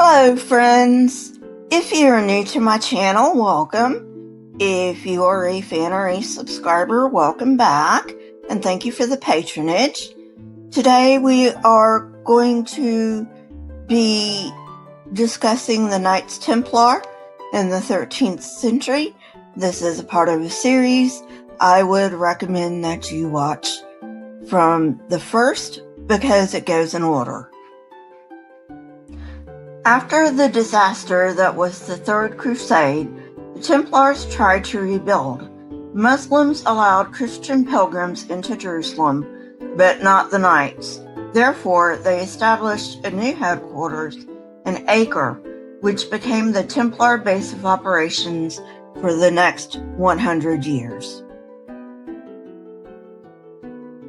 Hello friends! If you are new to my channel, welcome. If you are a fan or a subscriber, welcome back, and thank you for the patronage. Today we are going to be discussing the Knights Templar in the 13th century. This is a part of a series. I would recommend that you watch from the first because it goes in order. After the disaster that was the Third Crusade, the Templars tried to rebuild. Muslims allowed Christian pilgrims into Jerusalem, but not the Knights. Therefore, they established a new headquarters in Acre, which became the Templar base of operations for the next 100 years.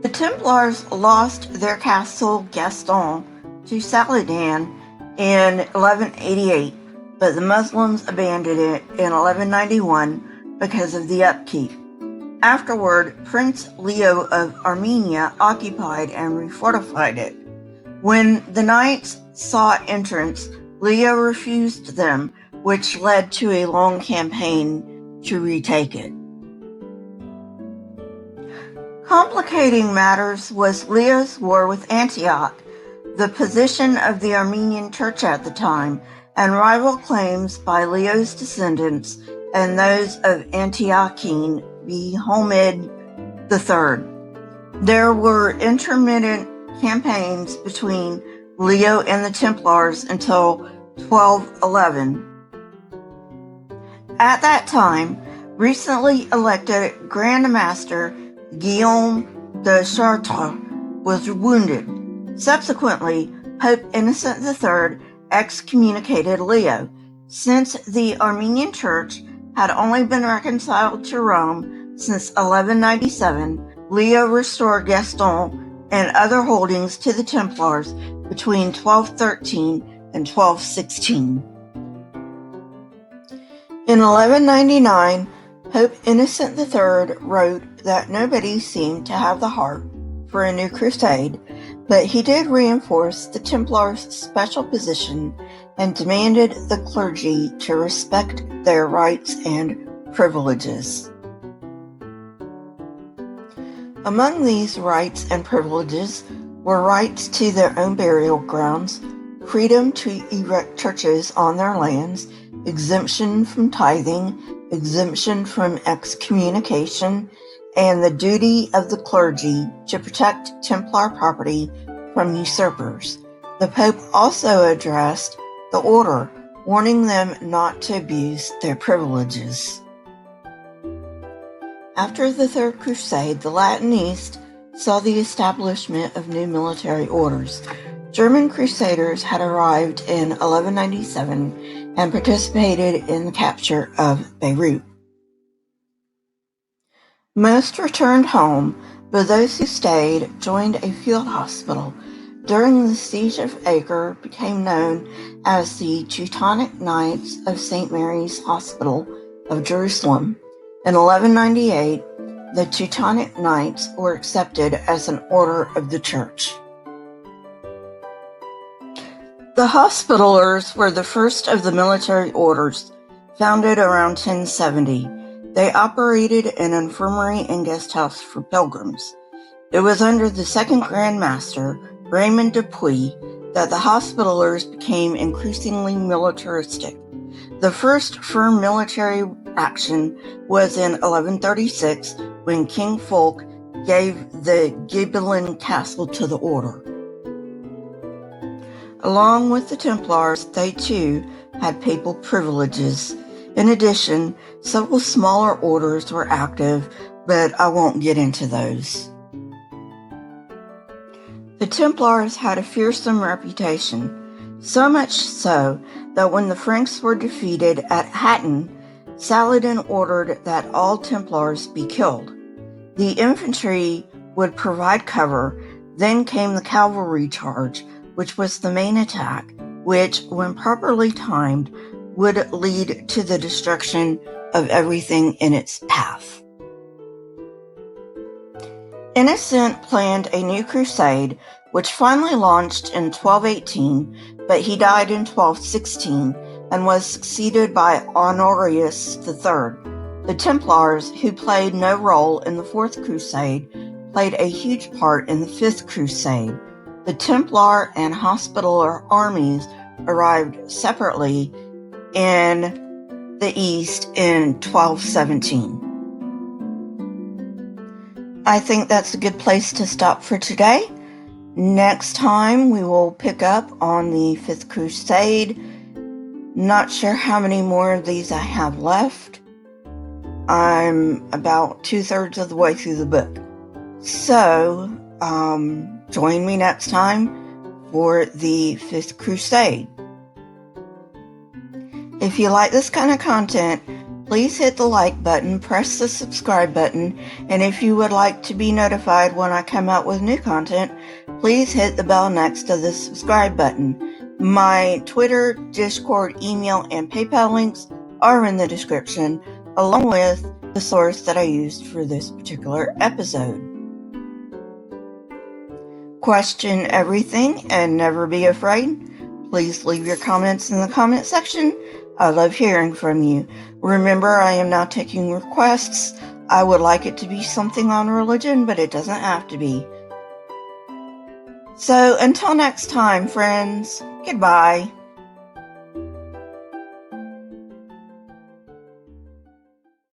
The Templars lost their castle Gaston to Saladin in 1188, but the Muslims abandoned it in 1191 because of the upkeep. Afterward, Prince Leo of Armenia occupied and refortified it. When the Knights sought entrance, Leo refused them, which led to a long campaign to retake it. Complicating matters was Leo's war with Antioch, the position of the Armenian Church at the time, and rival claims by Leo's descendants and those of Antiochene Bohemond III. There were intermittent campaigns between Leo and the Templars until 1211. At that time, recently elected Grand Master Guillaume de Chartres was wounded. Subsequently, Pope Innocent III excommunicated Leo. Since the Armenian Church had only been reconciled to Rome since 1197, Leo restored Gaston and other holdings to the Templars between 1213 and 1216. In 1199, Pope Innocent III wrote that nobody seemed to have the heart for a new crusade, but he did reinforce the Templars' special position and demanded the clergy to respect their rights and privileges. Among these rights and privileges were rights to their own burial grounds, freedom to erect churches on their lands, exemption from tithing, exemption from excommunication, and the duty of the clergy to protect Templar property from usurpers. The Pope also addressed the order, warning them not to abuse their privileges. After the Third Crusade, the Latin East saw the establishment of new military orders. German crusaders had arrived in 1197 and participated in the capture of Beirut. Most returned home, but those who stayed joined a field hospital. During the Siege of Acre became known as the Teutonic Knights of St. Mary's Hospital of Jerusalem. In 1198, the Teutonic Knights were accepted as an order of the Church. The Hospitallers were the first of the military orders, founded around 1070. They operated an infirmary and guest house for pilgrims. It was under the second Grand Master, Raymond de Puy, that the Hospitallers became increasingly militaristic. The first firm military action was in 1136 when King Fulk gave the Ghibelline castle to the order. Along with the Templars, they too had papal privileges. In addition, several smaller orders were active, but I won't get into those. The Templars had a fearsome reputation, so much so that when the Franks were defeated at Hattin, Saladin ordered that all Templars be killed. The infantry would provide cover, then came the cavalry charge, which was the main attack, which, when properly timed, would lead to the destruction of everything in its path. Innocent planned a new crusade, which finally launched in 1218, but he died in 1216 and was succeeded by Honorius III. The Templars, who played no role in the Fourth Crusade, played a huge part in the Fifth Crusade. The Templar and Hospitaller armies arrived separately in the East in 1217. I think that's a good place to stop for today. Next time we will pick up on the Fifth Crusade. Not sure how many more of these I have left. I'm about 2/3 of the way through the book. So, join me next time for the Fifth Crusade. If you like this kind of content, please hit the like button, press the subscribe button, and if you would like to be notified when I come out with new content, please hit the bell next to the subscribe button. My Twitter, Discord, email, and PayPal links are in the description, along with the source that I used for this particular episode. Question everything and never be afraid. Please leave your comments in the comment section. I love hearing from you. Remember, I am not taking requests. I would like it to be something on religion, but it doesn't have to be. So until next time, friends, goodbye.